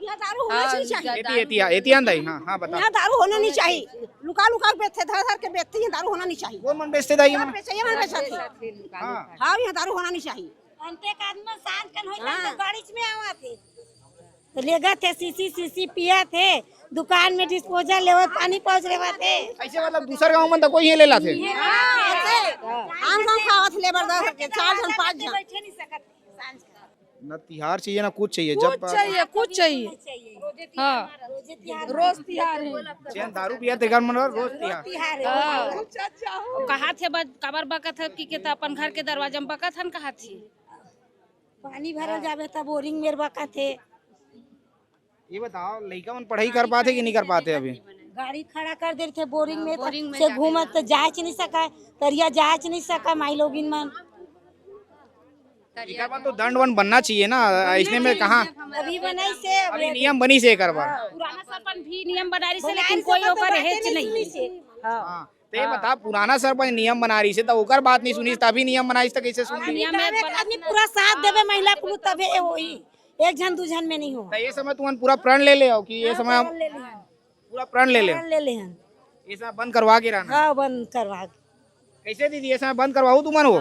यहाँ दारू होना चाहिए। एतियान दाई हाँ हाँ बता यहाँ दारू होना नहीं चाहिए। लुका लुका के बेचते, धर धर के बेचते हैं, दारू होना नहीं चाहिए। कौन मन बेचते दाई यहाँ बेचते, यहाँ बेचते। हाँ यहाँ दारू होना नहीं चाहिए। अंते एक आदमी सांझ कन होइला तो गाड़ी में आवा थे तो ले गए थे सीसी पिया थे दुकान में डिस्पोजल लेवत पानी पहुंच रहे थे। ऐसे मतलब दूसर गांव में तो कोई ये ले ला थे आम गाँव खावत लेबर दर के 4 जन 5 जन। बैठे नहीं सकत सांझ का ना तिहार चाहिए ना कुछ चाहिए। कुछ चाहिए, कुछ चाहिए। हाँ रोज तिहार है। चैन दारू पिया तेगर मन रोज तिहार। तिहार कहा थे कबर बकत है कि तो अपन घर के दरवाजा में बकत हन कहा थी पानी भरल जावे तब बोरिंग में बका थे। ये बताओ लड़का मन पढ़ाई कर पाते कि नहीं कर पाते अभी? गाड़ी खड़ा कर दे थे बोरिंग में से घूमत तो जाच नहीं सका तरिया जाच नहीं सका माई लोगिन मन। एकर बाद तो दंड वन बनना चाहिए ना ऐसने में कहाँ अभी बनाई से अभी नियम बनी से एकर बाद। पुराना सरपंच भी नियम बना रही से लेकिन कोई ओकर हेच नहीं। हाँ तो ये बता पुराना सरपंच नियम बना रही से तो ओकर बात नहीं सुनी तभी नियम बनाई तो कैसे सुन ली? नियम में आदमी पूरा साथ देवे महिला पुरुष तबे होई एक जन दू जन में नहीं हो। तो ये समय तुम पूरा प्रण ले ले आओ कि ये समय हम पूरा प्रण ले ले ले हन ये समय बंद करवा के रहना। हाँ बंद करवा कैसे दीदी ये समय बंद करवाओ तुम हो